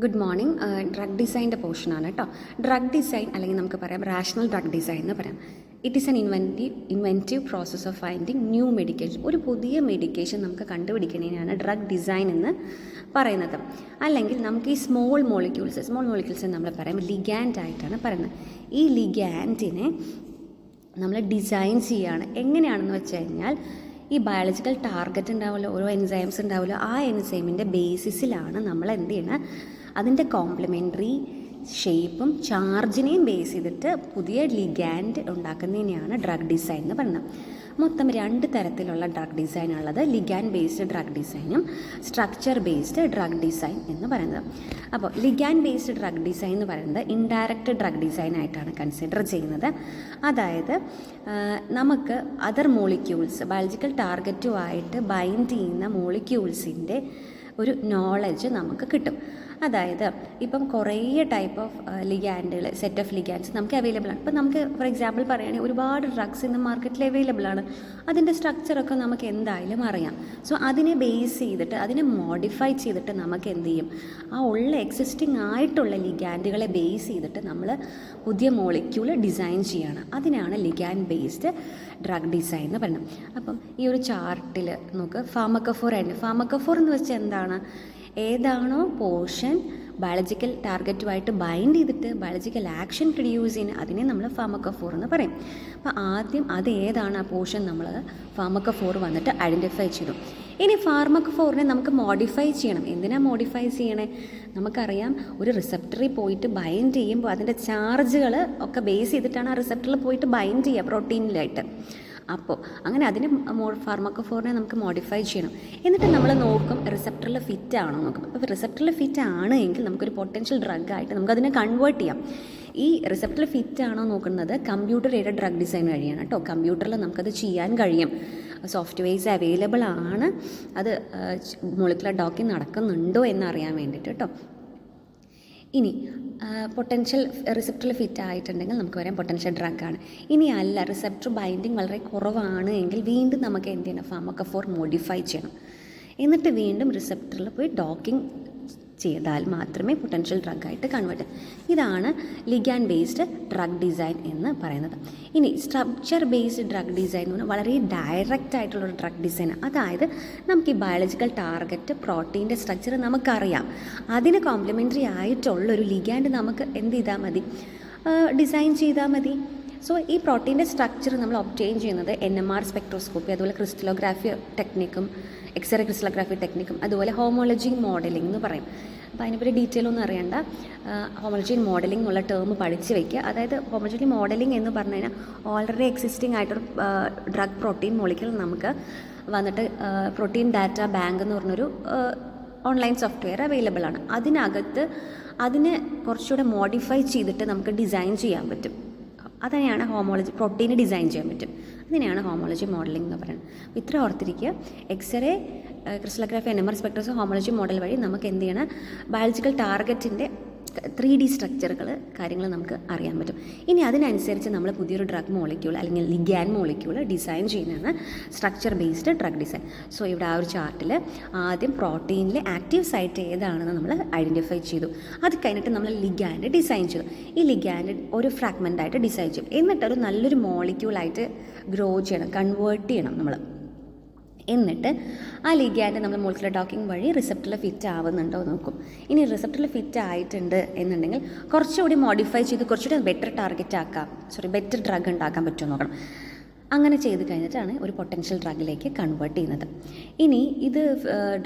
Good morning. Drug ഡിസൈൻ്റെ പോർഷനാണ് കേട്ടോ. Drug design അല്ലെങ്കിൽ നമുക്ക് പറയാം റാഷണൽ ഡ്രഗ് ഡിസൈൻ എന്ന് പറയാം. It is an inventive process of finding new medication. ഒരു പുതിയ മെഡിക്കേഷൻ നമുക്ക് കണ്ടുപിടിക്കുന്നതിനാണ് ഡ്രഗ് ഡിസൈൻ എന്ന് പറയുന്നത്. അല്ലെങ്കിൽ നമുക്ക് ഈ സ്മോൾ മോളിക്യൂൾസ് നമ്മൾ പറയാം ലിഗാൻഡ് ആയിട്ടാണ് പറയുന്നത്. ഈ ലിഗാൻഡിനെ നമ്മൾ ഡിസൈൻ ചെയ്യുകയാണ്. എങ്ങനെയാണെന്ന് വെച്ച് കഴിഞ്ഞാൽ ഈ ബയോളജിക്കൽ ടാർഗറ്റ് ഉണ്ടാവുമല്ലോ, ഓരോ എൻസൈംസ് ഉണ്ടാവുമല്ലോ, ആ എൻസൈമിൻ്റെ ബേസിസിലാണ് നമ്മൾ എന്ത് ചെയ്യണം, അതിൻ്റെ കോംപ്ലിമെൻ്ററി ഷേപ്പും ചാർജിനെയും ബേസ് ചെയ്തിട്ട് പുതിയ ലിഗാൻഡ് ഉണ്ടാക്കുന്നതിനെയാണ് ഡ്രഗ് ഡിസൈൻ എന്ന് പറയുന്നത്. മൊത്തം 2 തരത്തിലുള്ള ഡ്രഗ് ഡിസൈൻ ഉള്ളത്. ലിഗാൻഡ് ബേസ്ഡ് ഡ്രഗ് ഡിസൈനും സ്ട്രക്ചർ ബേസ്ഡ് ഡ്രഗ് ഡിസൈൻ എന്ന് പറയുന്നത്. അപ്പോൾ ലിഗാൻഡ് ബേസ്ഡ് ഡ്രഗ് ഡിസൈൻ എന്ന് പറയുന്നത് ഇൻഡയറക്റ്റ് ഡ്രഗ് ഡിസൈൻ ആയിട്ടാണ് കൺസിഡർ ചെയ്യുന്നത്. അതായത് നമുക്ക് അതർ മോളിക്യൂൾസ് ബയോളജിക്കൽ ടാർഗറ്റുമായിട്ട് ബൈൻഡ് ചെയ്യുന്ന മോളിക്യൂൾസിൻ്റെ ഒരു നോളജ് നമുക്ക് കിട്ടും. അതായത് ഇപ്പം കുറേ ടൈപ്പ് ഓഫ് ലിഗാൻഡുകൾ, സെറ്റ് ഓഫ് ലിഗാൻഡ്സ് നമുക്ക് അവൈലബിൾ ആണ്. ഇപ്പം നമുക്ക് ഫോർ എക്സാമ്പിൾ പറയുകയാണെങ്കിൽ ഒരുപാട് ഡ്രഗ്സ് ഇന്ന് മാർക്കറ്റിൽ അവൈലബിൾ ആണ്. അതിൻ്റെ സ്ട്രക്ചറൊക്കെ നമുക്ക് എന്തായാലും അറിയാം. സോ അതിനെ ബേസ് ചെയ്തിട്ട്, അതിനെ മോഡിഫൈ ചെയ്തിട്ട് നമുക്ക് എന്ത് ചെയ്യും, ആ ഉള്ള എക്സിസ്റ്റിംഗ് ആയിട്ടുള്ള ലിഗാൻഡുകളെ ബേസ് ചെയ്തിട്ട് നമ്മൾ പുതിയ മോളിക്യൂൾ ഡിസൈൻ ചെയ്യുകയാണ്. അതിനാണ് ലിഗാൻഡ് ബേസ്ഡ് ഡ്രഗ് ഡിസൈൻ എന്ന് പറയുന്നത്. അപ്പം ഈ ഒരു ചാർട്ടിൽ നമുക്ക് ഫാർമക്കോഫോർ എന്ന് വെച്ചാൽ എന്താണ്, ഏതാണോ പോർഷൻ ബയോളജിക്കൽ ടാർഗറ്റുമായിട്ട് ബൈൻഡ് ചെയ്തിട്ട് ബയോളജിക്കൽ ആക്ഷൻ പ്രൊഡ്യൂസ് ചെയ്യുന്നത് അതിനെ നമ്മൾ ഫാർമക്കോഫോർ എന്ന് പറയും. അപ്പോൾ ആദ്യം അത് ഏതാണ് ആ പോർഷൻ നമ്മൾ ഫാർമക്കോഫോർ വന്നിട്ട് ഐഡൻറ്റിഫൈ ചെയ്തു. ഇനി ഫാർമക്കോഫോറിനെ നമുക്ക് മോഡിഫൈ ചെയ്യണം. എന്തിനാണ് മോഡിഫൈ ചെയ്യണേ, നമുക്കറിയാം ഒരു റിസപ്റ്ററിൽ പോയിട്ട് ബൈൻഡ് ചെയ്യുമ്പോൾ അതിൻ്റെ ചാർജുകൾ ഒക്കെ ബേസ് ചെയ്തിട്ടാണ് ആ റിസപ്റ്ററിൽ പോയിട്ട് ബൈൻഡ് ചെയ്യുക പ്രോട്ടീനിലായിട്ട്. അപ്പോൾ അങ്ങനെ അതിന് ഫാർമക്കോഫോറിനെ നമുക്ക് മോഡിഫൈ ചെയ്യണം. എന്നിട്ട് നമ്മൾ നോക്കും റിസപ്റ്ററിൽ ഫിറ്റ് ആണോ നോക്കും. അപ്പോൾ റിസപ്റ്ററിൽ ഫിറ്റ് ആണ് എങ്കിൽ നമുക്കൊരു പൊട്ടൻഷ്യൽ ഡ്രഗായിട്ട് നമുക്കതിനെ കൺവേർട്ട് ചെയ്യാം. ഈ റിസപ്റ്ററിൽ ഫിറ്റ് ആണോ നോക്കുന്നത് കമ്പ്യൂട്ടർ എയ്ഡഡ് ഡ്രഗ് ഡിസൈൻ വഴിയാണ് കേട്ടോ. കമ്പ്യൂട്ടറിൽ നമുക്കത് ചെയ്യാൻ കഴിയും. സോഫ്റ്റ്വെയർസ് അവൈലബിൾ ആണ്. അത് മോളിക്കുലർ ഡോക്കിംഗ് നടക്കുന്നുണ്ടോ എന്നറിയാൻ വേണ്ടിയിട്ട് കേട്ടോ. ഇനി പൊട്ടൻഷ്യൽ റിസപ്റ്ററിൽ ഫിറ്റ് ആയിട്ടുണ്ടെങ്കിൽ നമുക്ക് പറയാം പൊട്ടൻഷ്യൽ ഡ്രഗാണ്. ഇനി അല്ല, റിസപ്റ്റർ ബൈൻഡിങ് വളരെ കുറവാണ് എങ്കിൽ വീണ്ടും നമുക്ക് എന്ത് ചെയ്യണം, ഫാർമക്കോഫോർ മോഡിഫൈ ചെയ്യണം. എന്നിട്ട് വീണ്ടും റിസപ്റ്ററിൽ പോയി ഡോക്കിംഗ് ചെയ്താൽ മാത്രമേ പൊട്ടൻഷ്യൽ ഡ്രഗായിട്ട് കൺവേർട്ട്. ഇതാണ് ലിഗാൻഡ് ബേസ്ഡ് ഡ്രഗ് ഡിസൈൻ എന്ന് പറയുന്നത്. ഇനി സ്ട്രക്ചർ ബേസ്ഡ് ഡ്രഗ് ഡിസൈൻ എന്ന് പറഞ്ഞാൽ വളരെ ഡയറക്റ്റ് ആയിട്ടുള്ളൊരു ഡ്രഗ് ഡിസൈൻ. അതായത് നമുക്ക് ഈ ബയോളജിക്കൽ ടാർഗറ്റ് പ്രോട്ടീൻ്റെ സ്ട്രക്ചർ നമുക്കറിയാം. അതിന് കോംപ്ലിമെൻ്ററി ആയിട്ടുള്ളൊരു ലിഗാൻഡ് നമുക്ക് എന്ത് ചെയ്താൽ മതി, ഡിസൈൻ ചെയ്താൽ മതി. സോ ഈ പ്രോട്ടീൻ്റെ സ്ട്രക്ചർ നമ്മൾ ഒബ്റ്റെയിൻ ചെയ്യുന്നത് NMR സ്പെക്ട്രോസ്കോപ്പി, അതുപോലെ ക്രിസ്റ്റലോഗ്രാഫി ടെക്നിക്കും എക്സ്റേ ക്രിസ്റ്റലോഗ്രാഫി ടെക്നിക്കും, അതുപോലെ ഹോമോളജി മോഡലിംഗ് എന്ന് പറയും. അപ്പോൾ അതിനെപ്പറ്റി ഡീറ്റെയിൽ ഒന്നും അറിയണ്ട. ഹോമോളജി മോഡലിംഗ് എന്നുള്ള ടേം പഠിച്ച് വയ്ക്കുക. അതായത് ഹോമോളജി മോഡലിംഗ് എന്ന് പറഞ്ഞു കഴിഞ്ഞാൽ ഓൾറെഡി എക്സിസ്റ്റിംഗ് ആയിട്ടൊരു ഡ്രഗ് പ്രോട്ടീൻ മോളിക്യൂൾ നമുക്ക് വന്നിട്ട് പ്രോട്ടീൻ ഡാറ്റ ബാങ്ക് എന്ന് പറഞ്ഞൊരു ഓൺലൈൻ സോഫ്റ്റ്വെയർ അവൈലബിൾ ആണ്. അതിനകത്ത് അതിനെ കുറച്ചുകൂടെ മോഡിഫൈ ചെയ്തിട്ട് നമുക്ക് ഡിസൈൻ ചെയ്യാൻ പറ്റും. അതിനെയാണ് പ്രോട്ടീന് ഡിസൈൻ ചെയ്യാൻ പറ്റും. അതിനെയാണ് ഹോമോളജി മോഡലിംഗ് എന്ന് പറയുന്നത്. അപ്പോൾ ഇത്ര ഓർത്തിരിക്കുക. X-ray crystallography NMR spectroscopy homology model വഴി നമുക്ക് എന്ത് ചെയ്യണം, ബയോളജിക്കൽ ടാർഗറ്റിൻ്റെ 3D സ്ട്രക്ചറുകൾ കാര്യങ്ങൾ നമുക്ക് അറിയാൻ പറ്റും. ഇനി അതിനനുസരിച്ച് നമ്മൾ പുതിയൊരു ഡ്രഗ് മോളിക്യൂൾ അല്ലെങ്കിൽ ലിഗാൻഡ് മോളിക്യൂൾ ഡിസൈൻ ചെയ്യുന്നതാണ് structure based drug design. So ഇവിടെ ആ ഒരു ചാർട്ടിൽ ആദ്യം പ്രോട്ടീനിലെ ആക്റ്റീവ് സൈറ്റ് ഏതാണെന്ന് നമ്മൾ ഐഡൻറ്റിഫൈ ചെയ്തു. അത് കഴിഞ്ഞിട്ട് നമ്മൾ ലിഗാൻഡ് ഡിസൈൻ ചെയ്തു. ഈ ലിഗാൻഡ് ഒരു ഫ്രാഗ്മെൻ്റായിട്ട് ഡിസൈൻ ചെയ്യും. എന്നിട്ടൊരു നല്ലൊരു മോളിക്യൂളായിട്ട് ഗ്രോ ചെയ്യണം, കൺവേർട്ട് ചെയ്യണം നമ്മൾ. എന്നിട്ട് ആ ലിഗാൻഡ് നമ്മൾ മോളിക്കുലർ ഡോക്കിംഗ് വഴി റിസപ്റ്ററിൽ ഫിറ്റ് ആവുന്നുണ്ടോ നോക്കും. ഇനി റിസപ്റ്ററിൽ ഫിറ്റ് ആയിട്ടുണ്ട് എന്നുണ്ടെങ്കിൽ കുറച്ചുകൂടി മോഡിഫൈ ചെയ്ത് കുറച്ചുകൂടി ബെറ്റർ ഡ്രഗ് ഉണ്ടാക്കാൻ പറ്റുമോ നോക്കണം. അങ്ങനെ ചെയ്ത് കഴിഞ്ഞിട്ടാണ് ഒരു പൊട്ടൻഷ്യൽ ഡ്രഗിലേക്ക് കൺവേർട്ട് ചെയ്യുന്നത്. ഇനി ഇത്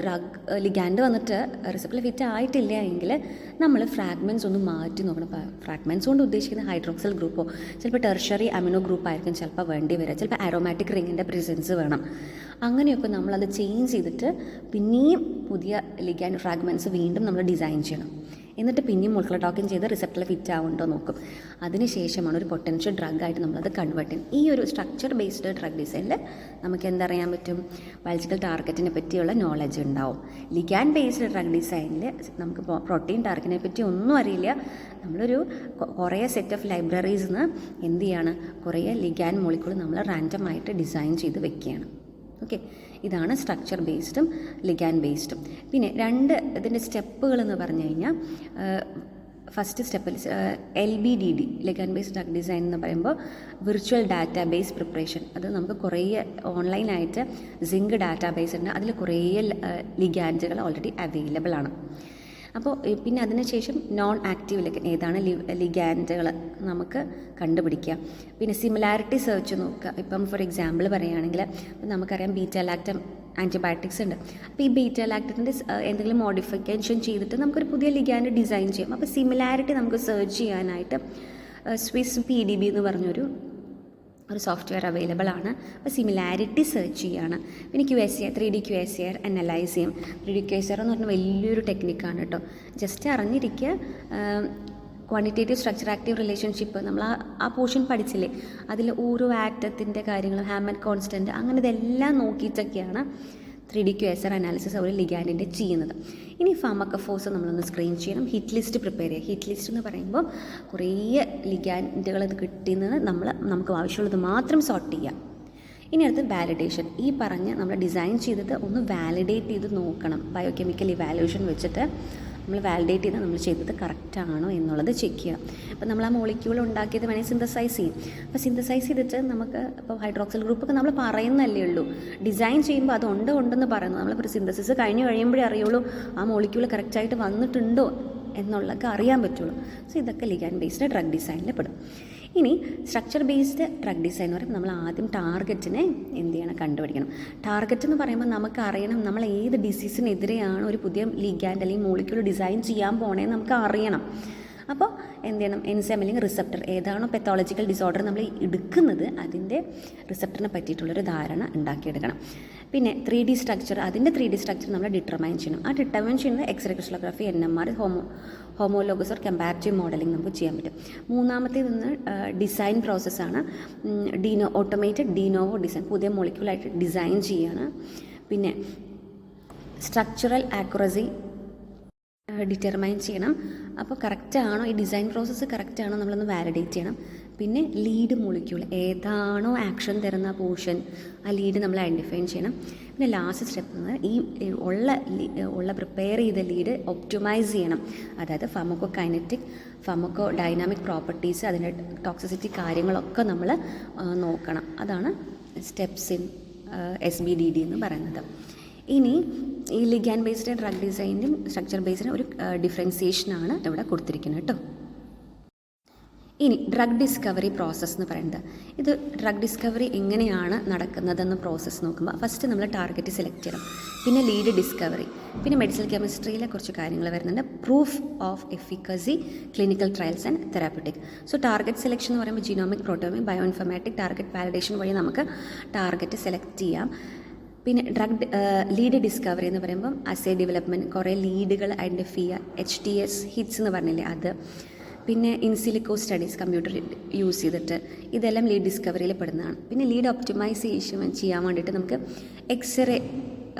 ലിഗാൻഡ് വന്നിട്ട് റിസപ്റ്ററിൽ ഫിറ്റ് ആയിട്ടില്ല എങ്കിൽ നമ്മൾ ഫ്രാഗ്മെൻറ്റ്സ് ഒന്ന് മാറ്റി നോക്കണം. ഫ്രാഗ്മെൻറ്റ്സ് കൊണ്ട് ഉദ്ദേശിക്കുന്ന ഹൈഡ്രോക്സിൽ ഗ്രൂപ്പോ ചിലപ്പോൾ ടെർഷ്യറി അമിനോ ഗ്രൂപ്പ് ആയിരിക്കും ചിലപ്പോൾ വേണ്ടി വരിക. ചിലപ്പോൾ ആരോമാറ്റിക് റിങ്ങിൻ്റെ പ്രസൻസ് വേണം. അങ്ങനെയൊക്കെ നമ്മളത് ചേഞ്ച് ചെയ്തിട്ട് പിന്നെയും പുതിയ ലിഗാൻഡ് ഫ്രാഗ്മെൻറ്റ്സ് വീണ്ടും നമ്മൾ ഡിസൈൻ ചെയ്യണം. എന്നിട്ട് പിന്നെയും മോളിക്കുലർ ഡോക്കിംഗ് ചെയ്ത് റിസപ്റ്ററിൽ ഫിറ്റ് ആവുന്നുണ്ടോ നോക്കും. അതിനുശേഷമാണ് ഒരു പൊട്ടൻഷ്യൽ ഡ്രഗായിട്ട് നമ്മളത് കൺവേർട്ട് ചെയ്യും. ഈ ഒരു സ്ട്രക്ചർ ബേസ്ഡ് ഡ്രഗ് ഡിസൈനിൽ നമുക്ക് എന്തറിയാൻ പറ്റും, ബയോളജിക്കൽ ടാർഗറ്റിനെ പറ്റിയുള്ള നോളജ് ഉണ്ടാവും. ലിഗാൻഡ് ബേസ്ഡ് ഡ്രഗ് ഡിസൈനിൽ നമുക്ക് പ്രോട്ടീൻ ടാർഗറ്റിനെ പറ്റി ഒന്നും അറിയില്ല. നമ്മളൊരു കുറേ സെറ്റ് ഓഫ് ലൈബ്രറീസിൽ നിന്ന് എന്ത് ചെയ്യാണ്, കുറേ ലിഗാൻഡ് മോളിക്യൂൾ നമ്മൾ റാൻഡമായിട്ട് ഡിസൈൻ ചെയ്ത് വെക്കുകയാണ്. ഓക്കെ, ഇതാണ് സ്ട്രക്ചർ ബേസ്ഡും ലിഗാൻഡ് ബേസ്ഡും. പിന്നെ ഇതിൻ്റെ സ്റ്റെപ്പുകൾ എന്ന് പറഞ്ഞു കഴിഞ്ഞാൽ ഫസ്റ്റ് സ്റ്റെപ്പിൽ LBDD ligand based drug design എന്ന് പറയുമ്പോൾ വിർച്വൽ ഡാറ്റാ ബേസ് പ്രിപ്പറേഷൻ. അത് നമുക്ക് കുറേ ഓൺലൈനായിട്ട് സിങ്ക് ഡാറ്റാ ബേസ് ഉണ്ട്, അതിൽ കുറേ ലിഗാൻഡുകൾ ഓൾറെഡി അവൈലബിൾ ആണ്. അപ്പോൾ പിന്നെ അതിനുശേഷം നോൺ ആക്റ്റീവ് ഏതാണ് ലിഗാൻഡുകൾ നമുക്ക് കണ്ടുപിടിക്കുക. പിന്നെ സിമിലാരിറ്റി സെർച്ച് നോക്കുക. ഇപ്പം ഫോർ എക്സാമ്പിൾ പറയുകയാണെങ്കിൽ നമുക്കറിയാം ബീറ്റാലാക്ടം ആൻറ്റിബയോട്ടിക്സ് ഉണ്ട്. അപ്പോൾ ഈ ബീറ്റാലാക്ടത്തിൻ്റെ എന്തെങ്കിലും മോഡിഫിക്കേഷൻ ചെയ്തിട്ട് നമുക്കൊരു പുതിയ ലിഗാൻഡ് ഡിസൈൻ ചെയ്യാം. അപ്പോൾ സിമിലാരിറ്റി നമുക്ക് സെർച്ച് ചെയ്യാനായിട്ട് സ്വിസ് PDB എന്ന് പറഞ്ഞൊരു സോഫ്റ്റ്വെയർ അവൈലബിൾ ആണ്. അപ്പോൾ സിമിലാരിറ്റി സെർച്ച് ചെയ്യുകയാണ്. പിന്നെ QSAR 3D QSAR അനലൈസ് ചെയ്യും. 3D QSAR എന്ന് പറഞ്ഞാൽ വലിയൊരു ടെക്നിക്കാണ് കേട്ടോ. ജസ്റ്റ് അറിഞ്ഞിരിക്കുക. ക്വാണ്ടിറ്റേറ്റീവ് സ്ട്രക്ചർ ആക്റ്റീവ് റിലേഷൻഷിപ്പ് നമ്മൾ ആ പോർഷൻ പഠിച്ചില്ലേ, അതിൽ ഓരോ ആറ്റത്തിൻ്റെ കാര്യങ്ങൾ, ഹാമഡ് കോൺസ്റ്റൻറ്റ്, അങ്ങനെ ഇതെല്ലാം നോക്കിയിട്ടൊക്കെയാണ് 3D QSAR അനാലിസിസ് ഒരു ലിഗാൻഡിൻ്റെ ചെയ്യുന്നത്. ഇനി ഫാർമക്കോഫോഴ്സ് നമ്മളൊന്ന് സ്ക്രീൻ ചെയ്യണം. ഹിറ്റ് ലിസ്റ്റ് പ്രിപ്പയർ ചെയ്യുക. ഹിറ്റ് ലിസ്റ്റ് എന്ന് പറയുമ്പോൾ കുറേ ലിഗാൻഡുകൾ കിട്ടുന്നത് നമുക്ക് ആവശ്യമുള്ളത് മാത്രം സോർട്ട് ചെയ്യുക. ഇനി അടുത്ത് വാലിഡേഷൻ. ഈ പറഞ്ഞ് നമ്മൾ ഡിസൈൻ ചെയ്തത് ഒന്ന് വാലിഡേറ്റ് ചെയ്ത് നോക്കണം. ബയോകെമിക്കൽ ഇവാലുവേഷൻ വെച്ചിട്ട് നമ്മൾ വാലിഡേറ്റ് ചെയ്ത് നമ്മൾ ചെയ്തത് കറക്റ്റാണോ എന്നുള്ളത് ചെക്ക് ചെയ്യുക. അപ്പോൾ നമ്മൾ ആ മോളിക്യൂൾ ഉണ്ടാക്കിയത് വേണമെങ്കിൽ സിന്തസൈസ് ചെയ്യും. അപ്പോൾ സിന്തസൈസ് ചെയ്തിട്ട് നമുക്ക് ഇപ്പോൾ ഹൈഡ്രോക്സിൽ ഗ്രൂപ്പൊക്കെ നമ്മൾ പറയുന്നല്ലേ ഉള്ളൂ. ഡിസൈൻ ചെയ്യുമ്പോൾ അത് ഉണ്ടെന്ന് പറയുന്നു. നമ്മളിപ്പോൾ ഒരു സിന്തസിസ് കഴിയുമ്പോഴേ അറിയുള്ളൂ ആ മോളിക്യൂൾ കറക്റ്റായിട്ട് വന്നിട്ടുണ്ടോ എന്നുള്ളതൊക്കെ അറിയാൻ പറ്റുള്ളൂ. സോ ഇതൊക്കെ ലിഗാൻഡ് ബേസ്ഡ് ഡ്രഗ് ഡിസൈനിൽ പെടും. ഇനി സ്ട്രക്ചർ ബേസ്ഡ് ഡ്രഗ് ഡിസൈൻ എന്ന് പറയുമ്പോൾ നമ്മൾ ആദ്യം ടാർഗറ്റിനെ എന്ത് ചെയ്യണം, കണ്ടുപിടിക്കണം. ടാർഗറ്റ് എന്ന് പറയുമ്പോൾ നമുക്ക് അറിയണം നമ്മൾ ഏത് ഡിസീസിനെതിരെയാണ് ഒരു പുതിയ ലിഗാൻഡ് അല്ലെങ്കിൽ മോളിക്യൂൾ ഡിസൈൻ ചെയ്യാൻ പോണേന്ന് നമുക്ക് അറിയണം. അപ്പോൾ എന്ത് ചെയ്യണം, എൻസൈം അല്ലെങ്കിൽ റിസപ്റ്റർ ഏതാണോ പെത്തോളജിക്കൽ ഡിസോർഡർ നമ്മൾ എടുക്കുന്നത് അതിൻ്റെ റിസപ്റ്ററിനെ പറ്റിയിട്ടുള്ളൊരു ധാരണ ഉണ്ടാക്കിയെടുക്കണം. പിന്നെ 3D സ്ട്രക്ചർ, അതിൻ്റെ 3D സ്ട്രക്ചർ നമ്മൾ ഡിറ്റർമൈൻ ചെയ്യണം. ആ ഡിറ്റർമൈൻ ചെയ്യുന്നത് x ray crystallography, NMR, homologous or comparative modelling നമുക്ക് ചെയ്യാൻ പറ്റും. മൂന്നാമത്തേത് ഡിസൈൻ പ്രോസസ്സാണ്. ഓട്ടോമേറ്റഡ് ഡിനോവോ ഡിസൈൻ, പുതിയ മോളിക്യൂളായിട്ട് ഡിസൈൻ ചെയ്യാണ്. പിന്നെ സ്ട്രക്ചറൽ ആക്യുറസി ഡിറ്റർമൈൻ ചെയ്യണം. അപ്പോൾ കറക്റ്റാണോ ഈ ഡിസൈൻ പ്രോസസ്സ് കറക്റ്റാണോ നമ്മളൊന്ന് വാലിഡേറ്റ് ചെയ്യണം. പിന്നെ ലീഡ് മോളിക്യൂൾ ഏതാണോ ആക്ഷൻ തരുന്ന പോർഷൻ ആ ലീഡ് നമ്മൾ ഐഡൻറ്റിഫൈ ചെയ്യണം. പിന്നെ ലാസ്റ്റ് സ്റ്റെപ്പ് എന്ന് പറഞ്ഞാൽ ഈ ഉള്ള പ്രിപ്പയർ ചെയ്ത ലീഡ് ഒപ്റ്റിമൈസ് ചെയ്യണം. അതായത് pharmaco kinetic, pharmaco dynamic properties, അതിൻ്റെ ടോക്സിസിറ്റി കാര്യങ്ങളൊക്കെ നമ്മൾ നോക്കണം. അതാണ് സ്റ്റെപ്സ് ഇൻ SBDD എന്ന് പറയുന്നത്. ഇനി ഈ ലിഗാൻഡ് ബേസ്ഡ് ഡ്രഗ് ഡിസൈനും സ്ട്രക്ചർ ബേസ്ഡിനും ഒരു ഡിഫറൻസിയേഷനാണ് ഇവിടെ കൊടുത്തിരിക്കുന്നത് കേട്ടോ. ഇനി ഡ്രഗ് ഡിസ്കവറി പ്രോസസ്സ് എന്ന് പറയുന്നത്, ഇത് ഡ്രഗ് ഡിസ്കവറി എങ്ങനെയാണ് നടക്കുന്നതെന്ന് പ്രോസസ്സ് നോക്കുമ്പോൾ ഫസ്റ്റ് നമ്മൾ ടാർഗറ്റ് സെലക്ട് ചെയ്യണം. പിന്നെ ലീഡ് ഡിസ്കവറി, പിന്നെ മെഡിസിനൽ കെമിസ്ട്രിയിലെ കുറച്ച് കാര്യങ്ങൾ വരുന്നുണ്ട്. Proof of efficacy, clinical trials and therapeutic. So target selection എന്ന് പറയുമ്പോൾ genomic, proteomic, bioinformatic target validation വഴി നമുക്ക് ടാർഗറ്റ് സെലക്ട് ചെയ്യാം. പിന്നെ ലീഡ് ഡിസ്കവറി എന്ന് പറയുമ്പം അസേ ഡെവലപ്മെൻറ്റ്, കുറേ ലീഡുകൾ ഐഡൻറ്റിഫൈ ചെയ്യുക, HTS ഹിറ്റ്സ് എന്ന് പറഞ്ഞില്ലേ അത്. പിന്നെ ഇൻസിലിക്കോ സ്റ്റഡീസ് കമ്പ്യൂട്ടർ യൂസ് ചെയ്തിട്ട്, ഇതെല്ലാം ലീഡ് ഡിസ്കവറിയിൽ പെടുന്നതാണ്. പിന്നെ ലീഡ് ഒപ്റ്റിമൈസേഷൻ ചെയ്യാൻ വേണ്ടിയിട്ട് നമുക്ക് എക്സ്റേ